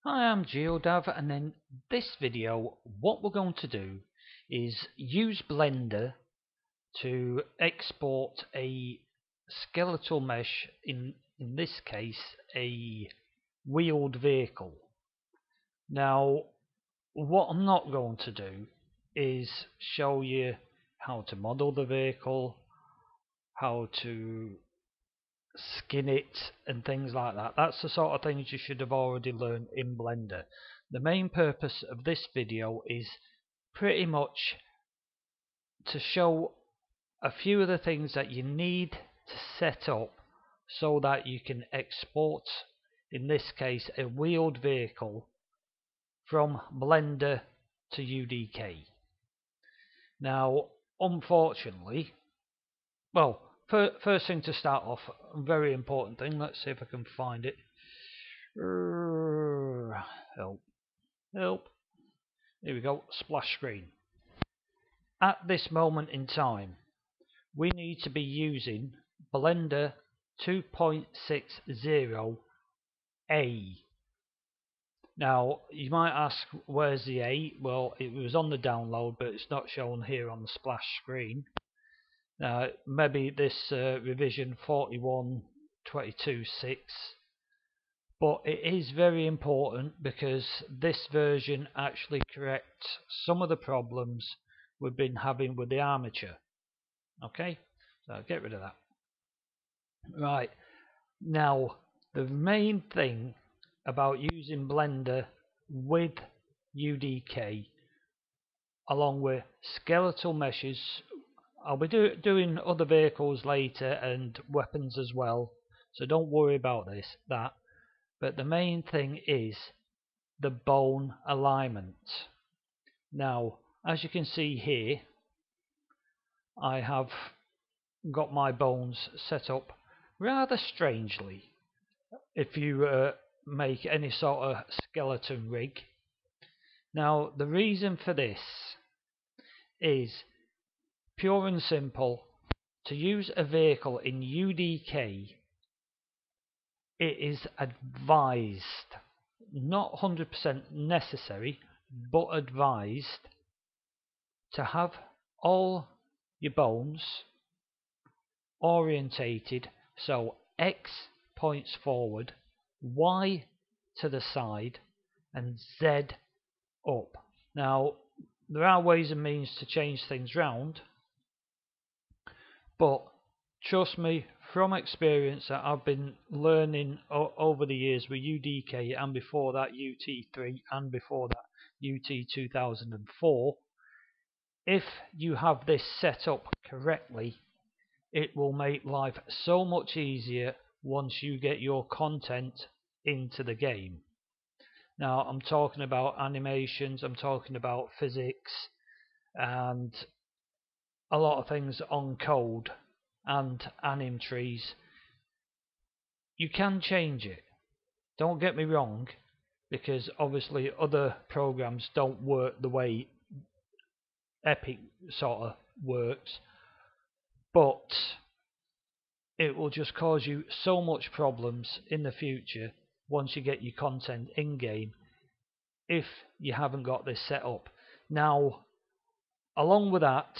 Hi, I'm Geodav, and in this video what we're going to do is use Blender to export a skeletal mesh, in this case a wheeled vehicle. Now what I'm not going to do is show you how to model the vehicle, how to skin it and things like that. That's the sort of things you should have already learned in Blender. The main purpose of this video is pretty much to show a few of the things that you need to set up so that you can export, in this case, a wheeled vehicle from Blender to UDK. Now, unfortunately, well, first thing to start off, a very important thing. Let's see if I can find it. Help. Help. Here we go. Splash screen. At this moment in time, we need to be using Blender 2.60A. Now, you might ask, where's the A? Well, it was on the download, but it's not shown here on the splash screen. Maybe this revision 41.22.6, but it is very important because this version actually corrects some of the problems we've been having with the armature. Okay, so get rid of that. Right, now the main thing about using Blender with UDK along with skeletal meshes, I'll be doing other vehicles later and weapons as well, so don't worry about that. But the main thing is the bone alignment. Now, as you can see here, I have got my bones set up rather strangely. If you make any sort of skeleton rig. Now, the reason for this is pure and simple. To use a vehicle in UDK, it is advised, not 100% necessary, but advised, to have all your bones orientated so X points forward, Y to the side, and Z up. Now, there are ways and means to change things round, but trust me, from experience that I've been learning over the years with UDK, and before that UT3, and before that UT 2004, if you have this set up correctly, it will make life so much easier once you get your content into the game. Now, I'm talking about animations, I'm talking about physics, and a lot of things on code and anim trees. You can change it, don't get me wrong, because obviously other programs don't work the way Epic sort of works, but it will just cause you so much problems in the future once you get your content in game if you haven't got this set up. Now, along with that,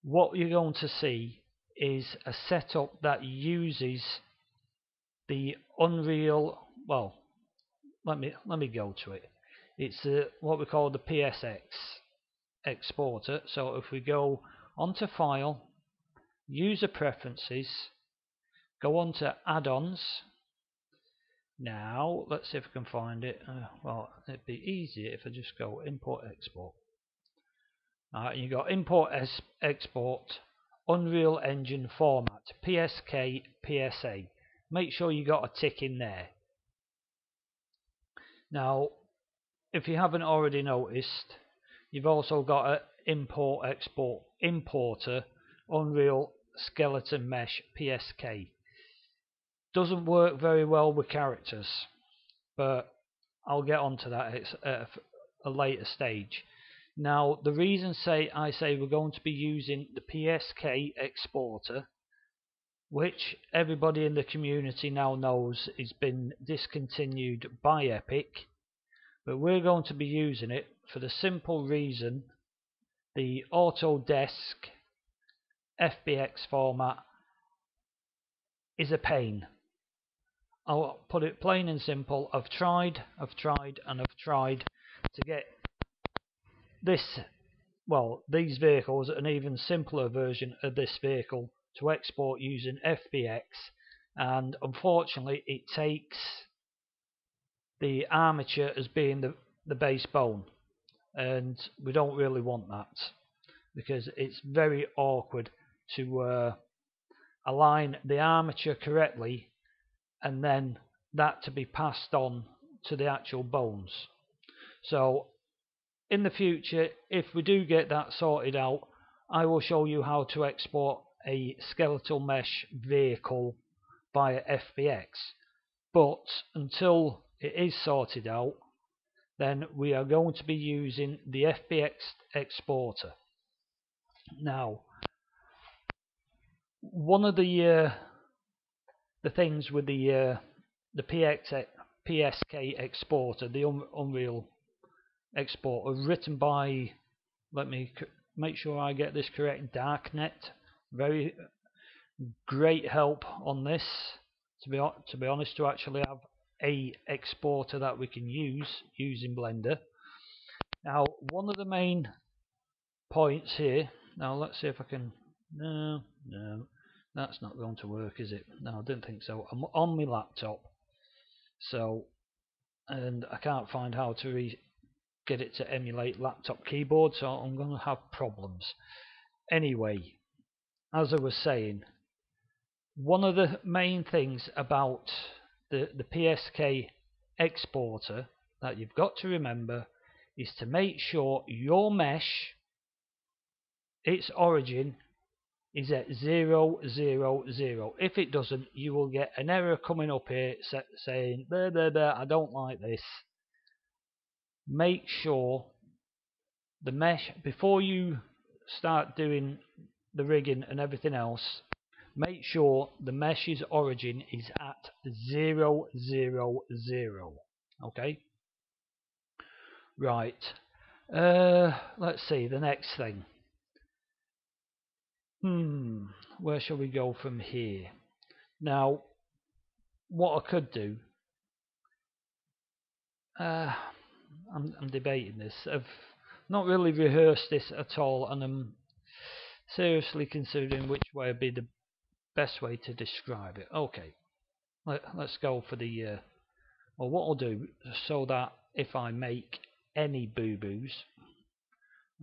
what you're going to see is a setup that uses the Unreal, well, let me go to it. It's what we call the PSX exporter. So if we go onto File, User Preferences, go on to Add-ons. Now let's see if I can find it. Well, it'd be easier if I just go Import Export. You got Import Export Unreal Engine Format PSK PSA. Make sure you got a tick in there. Now, if you haven't already noticed, you've also got an Import Export Importer Unreal Skeleton Mesh PSK. Doesn't work very well with characters, but I'll get onto that at a later stage. Now, the reason I say we're going to be using the PSK exporter which everybody in the community now knows has been discontinued by Epic, but we're going to be using it for the simple reason the Autodesk FBX format is a pain. I'll put it plain and simple. I've tried to get these vehicles, an even simpler version of this vehicle, to export using FBX, and unfortunately it takes the armature as being the base bone, and we don't really want that because it's very awkward to align the armature correctly and then that to be passed on to the actual bones. So in the future, if we do get that sorted out, I will show you how to export a skeletal mesh vehicle via FBX. But until it is sorted out, then we are going to be using the FBX exporter. Now, one of the things with the PSK exporter, the Unreal exporter, written by, let me make sure I get this correct, Darknet. Very great help on this, to be honest, to actually have a exporter that we can use using Blender. Now, one of the main points here, now let's see if I can, no, that's not going to work, is it? No, I didn't think so. I'm on my laptop, so, and I can't find how to get it to emulate laptop keyboard, so I'm going to have problems. Anyway, as I was saying, one of the main things about the PSK exporter that you've got to remember is to make sure your mesh, its origin, is at 0, 0, 0. If it doesn't, you will get an error coming up here saying, I don't like this. Make sure the mesh, before you start doing the rigging and everything else, make sure the mesh's origin is at 0, 0, 0. Okay? Right. Let's see, the next thing. Where shall we go from here? Now, what I could do, I'm debating this. I've not really rehearsed this at all, and I'm seriously considering which way would be the best way to describe it. Okay, let's go for the well, what I'll do, so that if I make any boo-boos,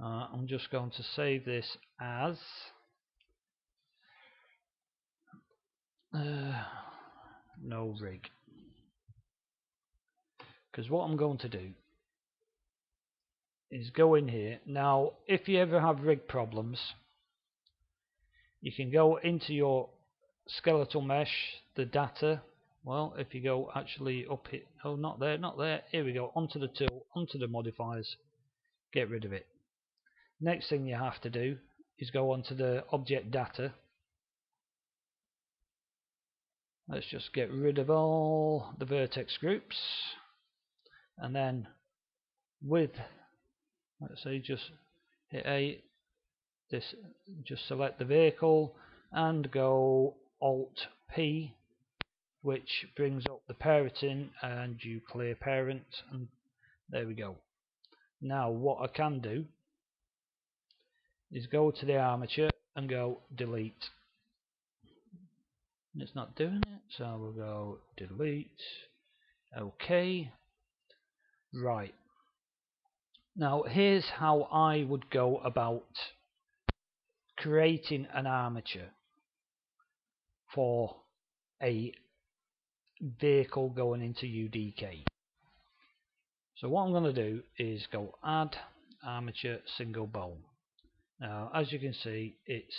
I'm just going to save this as no rig, because what I'm going to do is go in here. Now, if you ever have rig problems, you can go into your skeletal mesh, the data. Well, if you go actually up it, oh, not there, here we go, onto the tool, onto the modifiers, get rid of it. Next thing you have to do is go onto the object data. Let's just get rid of all the vertex groups, and then with, let's say, just hit A, this, just select the vehicle and go Alt P, which brings up the parenting, and you clear parent, and there we go. Now what I can do is go to the armature and go delete. It's not doing it, so we'll go delete. Okay. Right. Now here's how I would go about creating an armature for a vehicle going into UDK. So what I'm going to do is go add armature single bone. Now as you can see, it's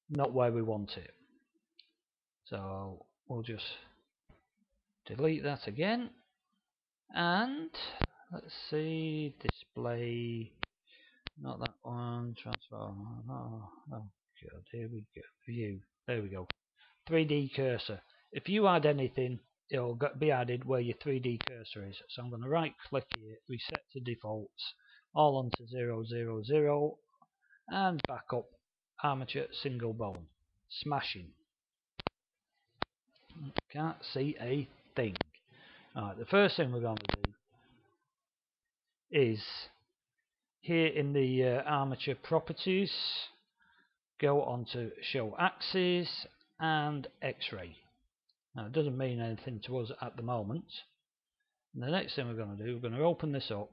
not where we want it, so we'll just delete that again, and let's see, display, not that one, transfer, God, here we go. View. There we go. 3D cursor. If you add anything, it'll be added where your 3D cursor is. So I'm going to right click here, reset to defaults, all onto 0, 0, 0, and back up armature single bone. Smashing. Can't see a thing. Alright, the first thing we're going to do is here in the armature properties, go on to show axes and X-ray. Now it doesn't mean anything to us at the moment. And the next thing we're going to do, we're going to open this up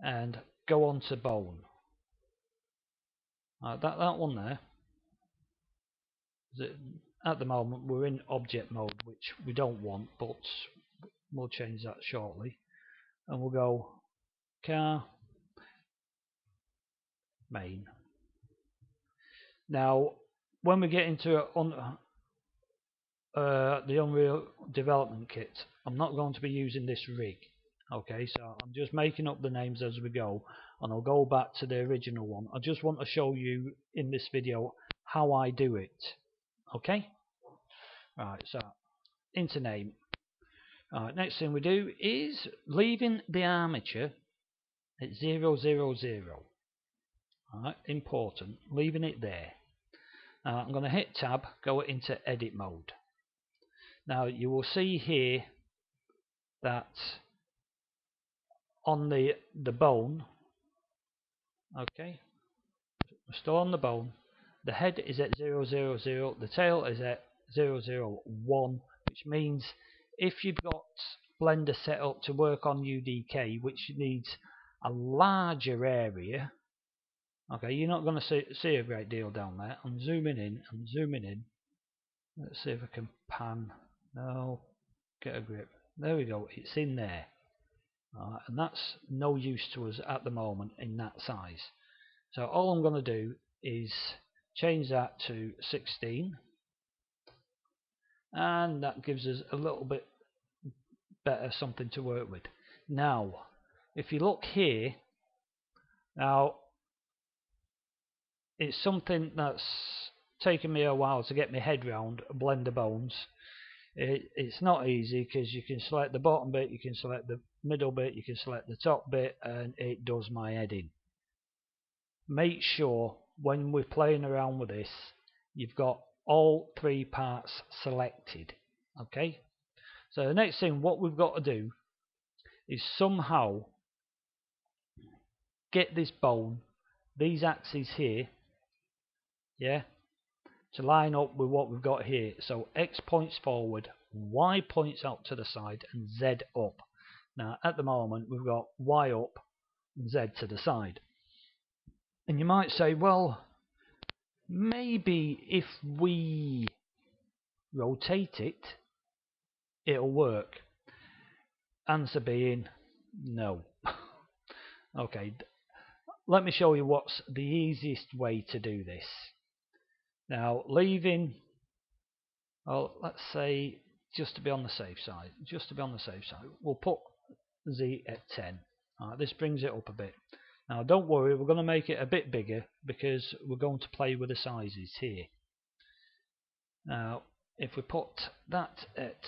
and go on to bone. That one there, at the moment we're in object mode, which we don't want, but we'll change that shortly. And we'll go car main. Now when we get into the Unreal Development Kit, I'm not going to be using this rig. Okay, so I'm just making up the names as we go, and I'll go back to the original one. I just want to show you in this video how I do it. Okay? Right, so into name. Alright, next thing we do is leaving the armature at 0, 0, 0. Alright, important. Leaving it there. Now I'm going to hit tab, go into edit mode. Now you will see here that on the bone, okay, we're still on the bone, the head is at 0, 0, 0, the tail is at 0, 0, 1, which means if you've got Blender set up to work on UDK, which needs a larger area, okay, you're not going to see a great deal down there. I'm zooming in. Let's see if I can pan. No, get a grip. There we go, it's in there. And that's no use to us at the moment in that size. So all I'm going to do is change that to 16, and that gives us a little bit better something to work with. Now if you look here, now it's something that's taken me a while to get my head round, Blender Bones. It's not easy because you can select the bottom bit, you can select the middle bit, you can select the top bit, and it does my head in. Make sure when we're playing around with this, you've got all 3 parts selected. Okay, so the next thing what we've got to do is somehow get this bone, these axes here, yeah, to line up with what we've got here. So X points forward, Y points out to the side, and Z up. Now at the moment we've got Y up and Z to the side. And you might say, well, maybe if we rotate it, it'll work. Answer being no. Okay, let me show you what's the easiest way to do this. Now leaving, well, let's say just to be on the safe side, we'll put Z at 10. This brings it up a bit. Now don't worry, we're going to make it a bit bigger because we're going to play with the sizes here. Now if we put that at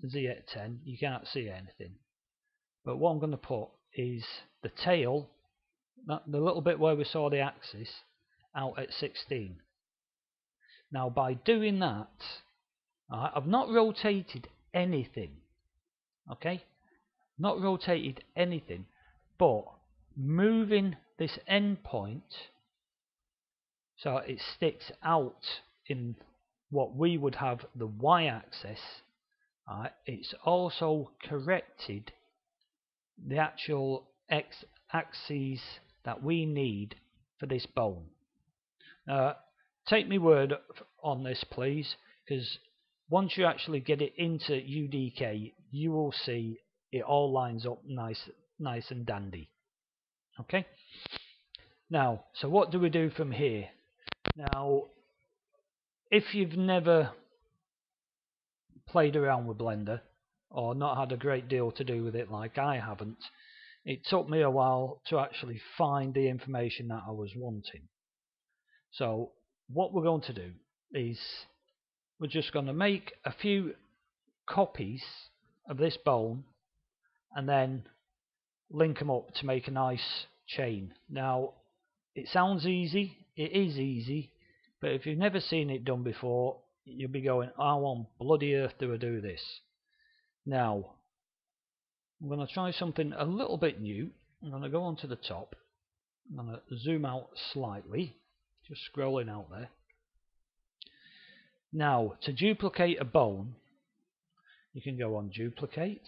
Z at 10, you can't see anything. But what I'm going to put is the tail, the little bit where we saw the axis, out at 16. Now by doing that, I've not rotated anything. Okay, not rotated anything, but moving this end point so it sticks out in what we would have the y-axis. It's also corrected the actual x-axis that we need for this bone. Take me word on this, please, because once you actually get it into UDK, you will see it all lines up nice and dandy. Okay. Now, so what do we do from here? Now, if you've never played around with Blender or not had a great deal to do with it like I haven't, it took me a while to actually find the information that I was wanting. So what we're going to do is we're just going to make a few copies of this bone and then link them up to make a nice chain. Now it sounds easy, it is easy, but if you've never seen it done before, you'll be going, how on bloody earth do I do this? Now I'm going to try something a little bit new. I'm going to go onto the top. I'm going to zoom out slightly, just scrolling out there. Now to duplicate a bone, you can go on duplicate,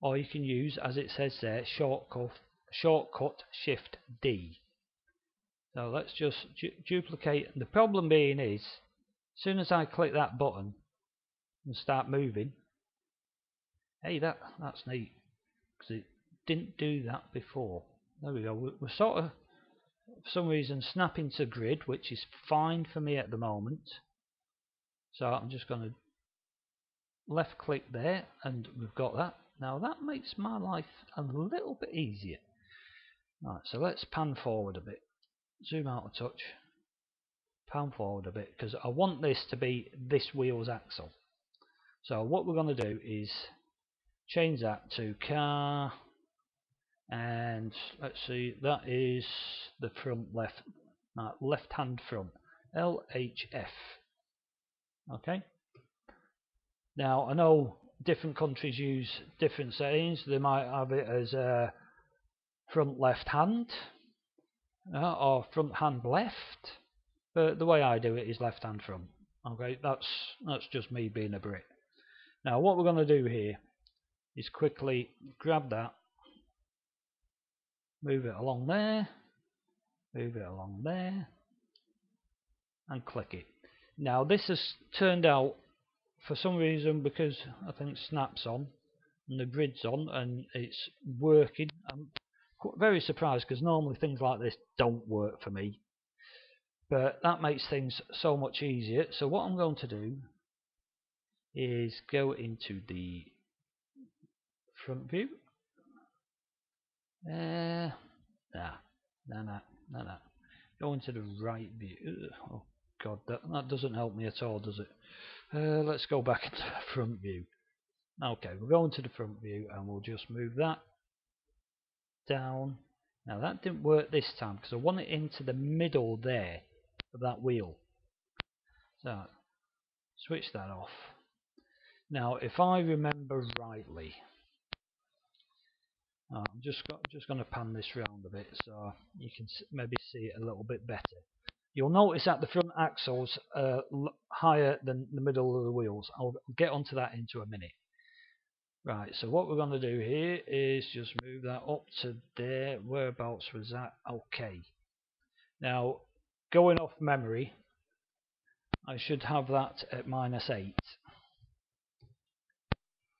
or you can use, as it says there, shortcut Shift D. So let's just duplicate. The problem being is, as soon as I click that button and start moving, hey, that's neat, because it didn't do that before. There we go. We're sort of, for some reason, snapping to grid, which is fine for me at the moment. So I'm just going to left click there, and we've got that. Now that makes my life a little bit easier. Right, so let's pan forward a bit. Zoom out a touch. Pan forward a bit, because I want this to be this wheel's axle. So what we're going to do is change that to car, and let's see, that is the front left hand front, LHF. Okay. Now I know different countries use different settings. They might have it as front left hand or front hand left, but the way I do it is left hand front. Okay, that's just me being a Brit. Now what we're going to do here is quickly grab that, move it along there, move it along there, and click it. Now this has turned out, for some reason, because I think Snap's on and the grid's on and it's working. I'm very surprised, because normally things like this don't work for me, but that makes things so much easier. So what I'm going to do is go into the front view. No. Go into the right view. Oh god, that doesn't help me at all, does it? Let's go back into the front view. Okay, we'll go into the front view and we'll just move that down. Now that didn't work this time, because I want it into the middle there of that wheel. So switch that off. Now if I remember rightly, I'm just going to pan this round a bit so you can maybe see it a little bit better. You'll notice that the front axles are higher than the middle of the wheels. I'll get onto that into a minute. Right, so what we're going to do here is just move that up to there. Whereabouts was that? Okay. Now, going off memory, I should have that at -8.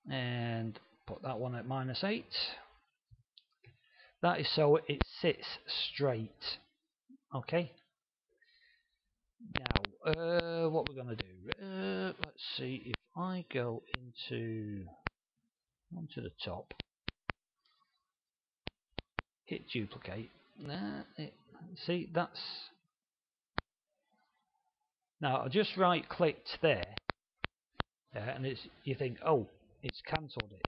And put that one at -8. That is so it sits straight. Okay. Now, what we're going to do, let's see, if I go onto the top, hit duplicate, see, that's, now I just right clicked there, and you think, oh, it's cancelled it,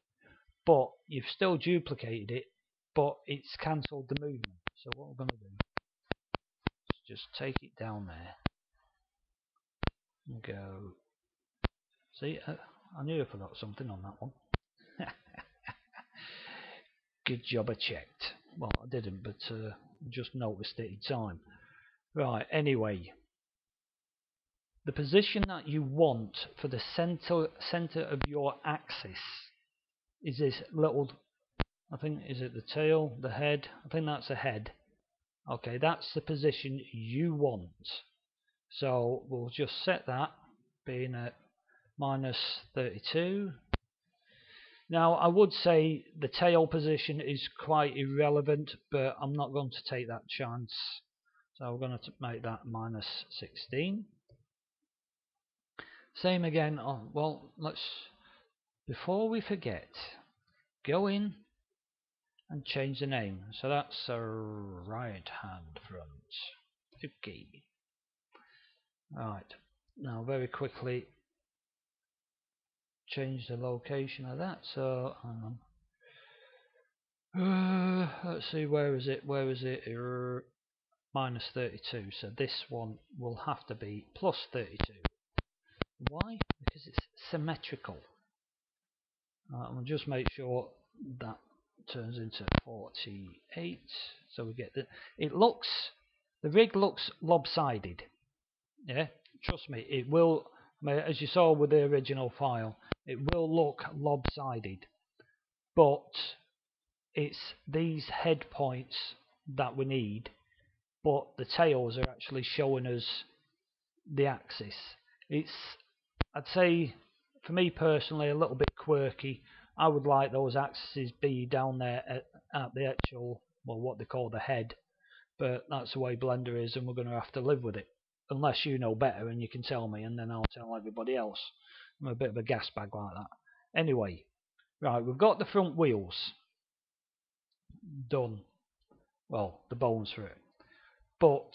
but you've still duplicated it, but it's cancelled the movement. So what we're going to do is just take it down there and go, see, I knew I forgot something on that one. Good job I checked. Well, I didn't, but just noticed it in time. Right, anyway, the position that you want for the center of your axis is this little, I think, is it the tail, the head? I think that's the head. Okay, that's the position you want. So we'll just set that being at -32. Now I would say the tail position is quite irrelevant, but I'm not going to take that chance. So we're going to make that -16. Same again. Oh, well, before we forget, go in and change the name. So that's a right hand front. Okay. Right. Now very quickly change the location of that. So hang on. Let's see, where is it? Where is it? Minus 32. So this one will have to be plus 32. Why? Because it's symmetrical. We'll just make sure that turns into 48. So we get the. The rig looks lopsided. Yeah, trust me, it will. As you saw with the original file, it will look lopsided, but it's these head points that we need, but the tails are actually showing us the axis. It's, I'd say, for me personally, a little bit quirky. I would like those axes be down there at the actual, well, what they call the head, but that's the way Blender is, and we're going to have to live with it. Unless you know better and you can tell me, and then I'll tell everybody else. I'm a bit of a gas bag like that. Anyway, right, we've got the front wheels done. Well, the bones for it. But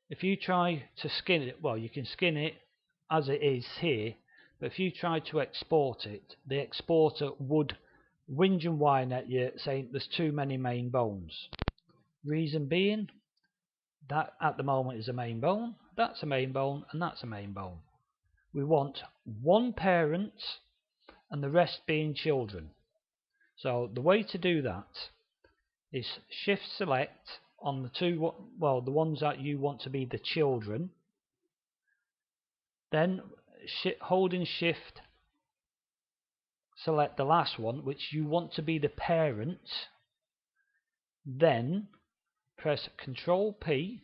if you try to skin it, well, you can skin it as it is here, but if you try to export it, the exporter would whinge and whine at you saying there's too many main bones. Reason being, that at the moment is a main bone, that's a main bone, and that's a main bone. We want one parent and the rest being children. So the way to do that is shift select on the two, well, the ones that you want to be the children, then holding shift select the last one which you want to be the parent, then press Ctrl P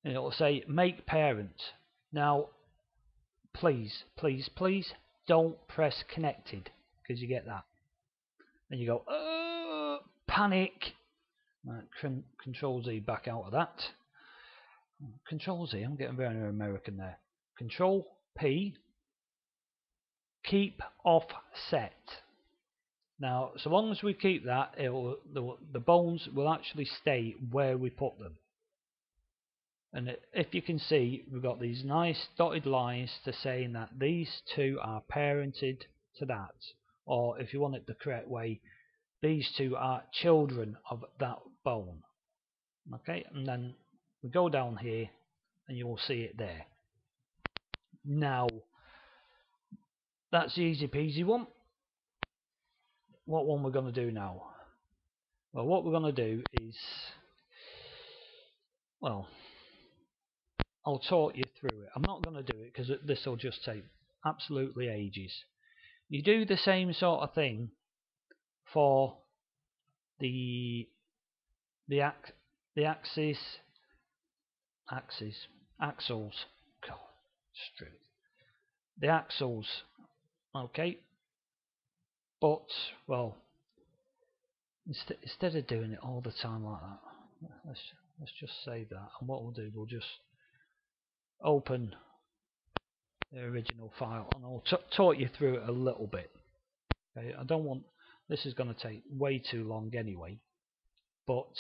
and it will say make parent. Now please don't press connected, because you get that and you go panic. Right, Control Z back out of that. Control Z, I'm getting very American there. Control P, keep offset. Now, so long as we keep that, the bones will actually stay where we put them. And if you can see, we've got these nice dotted lines to saying that these two are parented to that. Or if you want it the correct way, these two are children of that bone. Okay, and then we go down here and you will see it there. Now, that's the easy peasy one. What one we're going to do now? Well, what we're going to do is, well, I'll talk you through it. I'm not going to do it because this will just take absolutely ages. You do the same sort of thing for the axles. God, straight. The axles, okay. But well, instead of doing it all the time like that, let's just save that. And what we'll do, we'll just open the original file, and I'll talk you through it a little bit. Okay, I don't want, this is going to take way too long anyway. But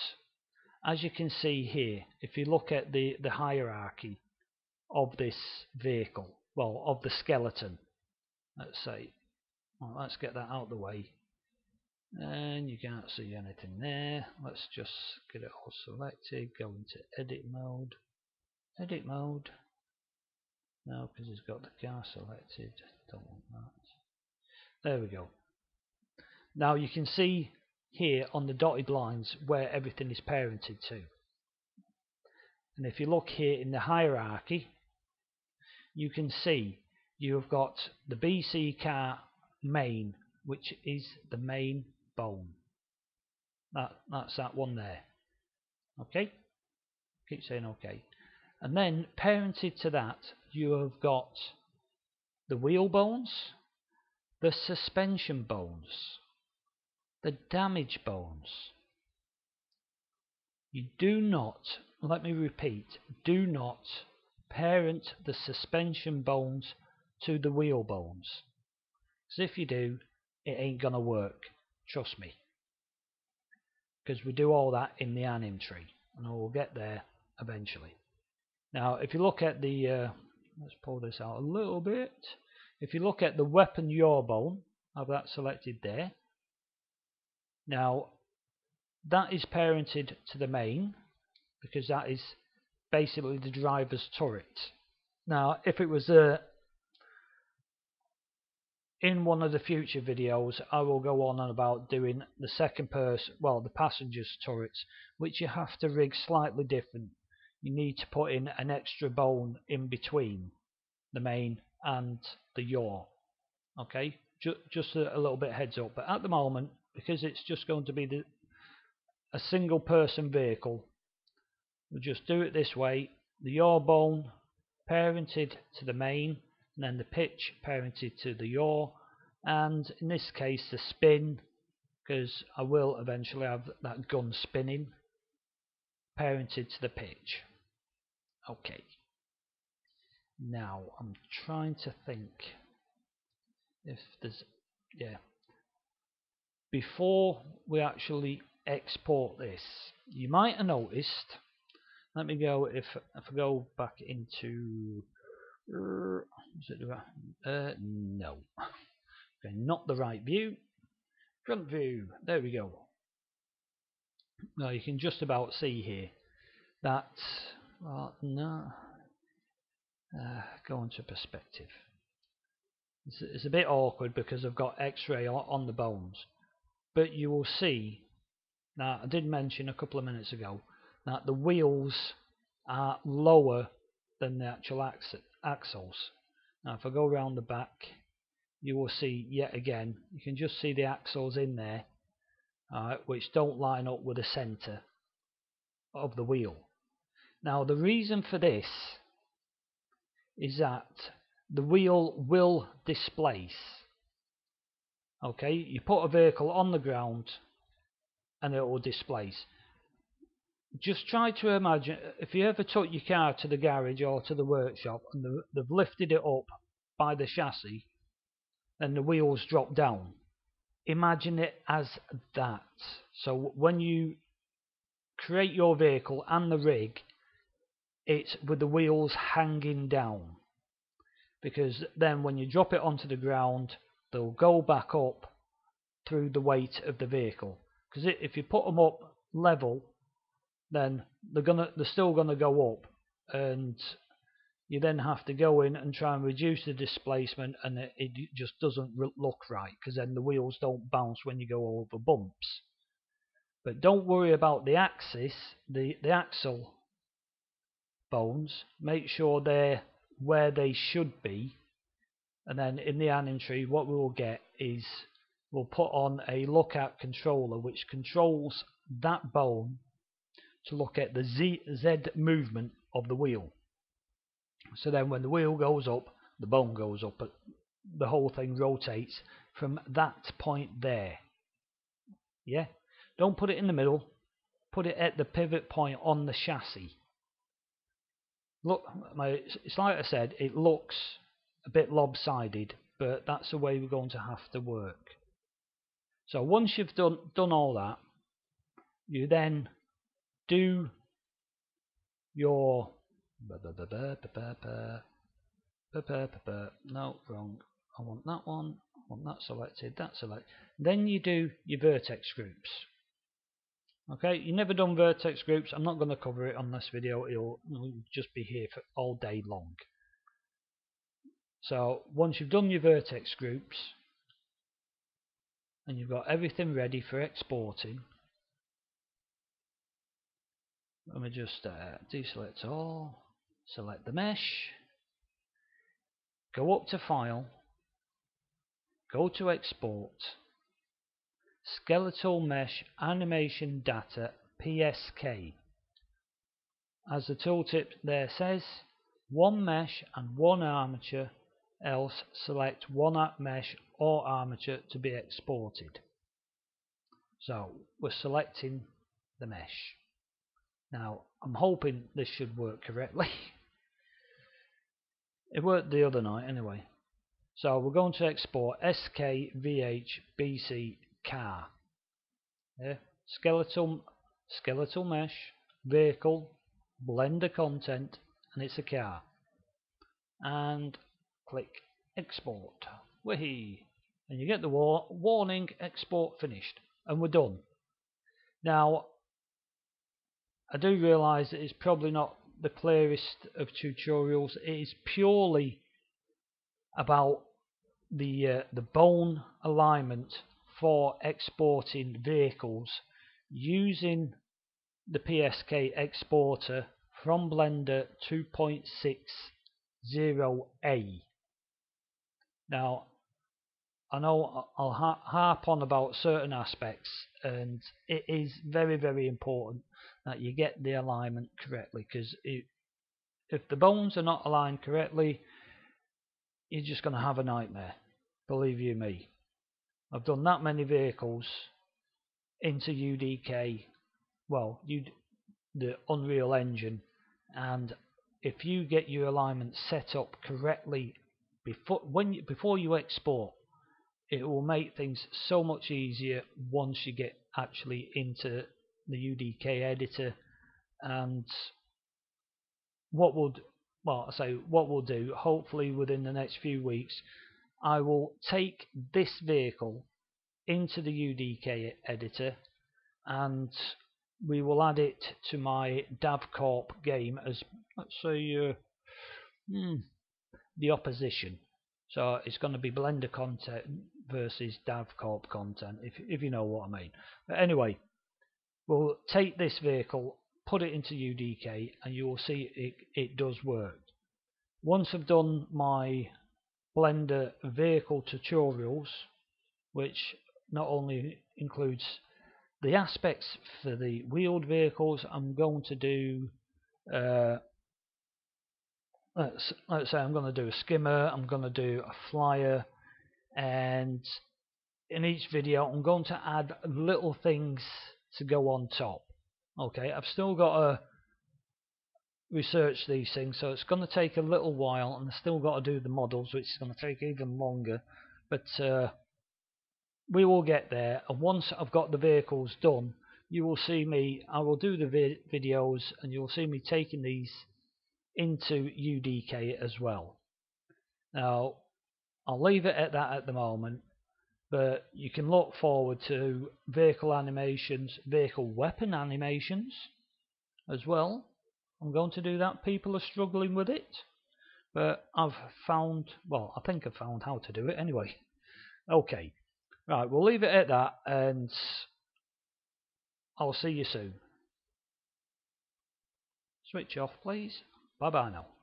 as you can see here, if you look at the hierarchy of this vehicle, well, of the skeleton, let's say, well, let's get that out of the way, and you can't see anything there. Let's just get it all selected, go into edit mode, no, because it's got the car selected, don't want that. There we go. Now you can see here on the dotted lines where everything is parented to. And if you look here in the hierarchy, you can see you've got the BC car main, which is the main bone. That's that one there. Okay? Keep saying okay. And then parented to that, you have got the wheel bones, the suspension bones, the damage bones. You do not, let me repeat, do not parent the suspension bones to the wheel bones. Because if you do, it ain't gonna work. Trust me. Because we do all that in the anim tree. and I will get there eventually. Now if you look at the let's pull this out a little bit. If you look at the weapon yaw bone, I have that selected there. Now that is parented to the main because that is basically the driver's turret. Now if it was in one of the future videos, I will go on about doing the second person, well, the passenger's turrets, which you have to rig slightly different. You need to put in an extra bone in between the main and the yaw. Okay, just a little bit heads up. But at the moment, because it's just going to be a single person vehicle, we'll just do it this way. The yaw bone parented to the main, and then the pitch parented to the yaw, and in this case the spin, because I will eventually have that gun spinning, parented to the pitch. Okay, now I'm trying to think if there's, yeah, before we actually export this, you might have noticed, let me go, if I go back into, is it no, okay, not the right view, front view, there we go. Now you can just about see here that, well, no, go into perspective. It's a bit awkward because I've got X-ray on the bones, but you will see that I did mention a couple of minutes ago that the wheels are lower than the actual axles. Now if I go around the back, you will see yet again, you can just see the axles in there, which don't line up with the center of the wheel. Now the reason for this is that the wheel will displace. Okay, you put a vehicle on the ground and it will displace. Just try to imagine if you ever took your car to the garage or to the workshop and they've lifted it up by the chassis and the wheels drop down. Imagine it as that. So when you create your vehicle and the rig, it's with the wheels hanging down, because then when you drop it onto the ground they'll go back up through the weight of the vehicle, because if you put them up level then they're still gonna go up, and you then have to go in and try and reduce the displacement, and it just doesn't look right, because then the wheels don't bounce when you go over bumps. But don't worry about the axis, the axle bones. Make sure they're where they should be, and then in the anim tree what we will get is we'll put on a lookout controller which controls that bone to look at the Z movement of the wheel. So then when the wheel goes up, the bone goes up, but the whole thing rotates from that point there. Yeah, don't put it in the middle, put it at the pivot point on the chassis. Look, it's like I said, it looks a bit lopsided, but that's the way we're going to have to work. So once you've done all that, you then do your no, wrong. I want that one. I want that selected. That selected. Then you do your vertex groups. Okay, you've never done vertex groups. I'm not going to cover it on this video. It'll just be here for all day long. So once you've done your vertex groups and you've got everything ready for exporting, let me just deselect all, select the mesh, go up to File, go to Export, Skeletal Mesh Animation Data PSK. As the tooltip there says, one mesh and one armature, else select one mesh or armature to be exported. So we're selecting the mesh. Now I'm hoping this should work correctly. It worked the other night anyway. So we're going to export SKVHBC car. Yeah. Skeletal mesh, vehicle, Blender content, and it's a car. And click export. Wahee! And you get the warning, export finished, and we're done. Now, I do realise that it's probably not the clearest of tutorials. It is purely about the bone alignment for exporting vehicles using the PSK exporter from Blender 2.60A. Now, I know I'll harp on about certain aspects, and it is very, very important that you get the alignment correctly, because if the bones are not aligned correctly, you're just going to have a nightmare. Believe you me. I've done that many vehicles into UDK, well, the Unreal Engine, and if you get your alignment set up correctly before you export, it will make things so much easier once you get actually into the UDK editor. And what we'll do, hopefully within the next few weeks, I will take this vehicle into the UDK editor, and we will add it to my DavCorp game as, let's say, the opposition. So it's going to be Blender content versus DavCorp content, if you know what I mean. But anyway, we'll take this vehicle, put it into UDK, and you will see it does work. Once I've done my Blender vehicle tutorials, which not only includes the aspects for the wheeled vehicles, I'm going to do let's say I'm going to do a skimmer, I'm going to do a flyer, and in each video I'm going to add little things to go on top. Okay, I've still got to research these things, so it's going to take a little while, and I've still got to do the models, which is going to take even longer, but we will get there. And once I've got the vehicles done, you will see me, I will do the videos, and you'll see me taking these into UDK as well. Now, I'll leave it at that at the moment, but you can look forward to vehicle animations, vehicle weapon animations as well. I'm going to do that. People are struggling with it, but I've found, well, I think I've found how to do it anyway. Okay, right, we'll leave it at that, and I'll see you soon. Switch off, please. Bye bye now.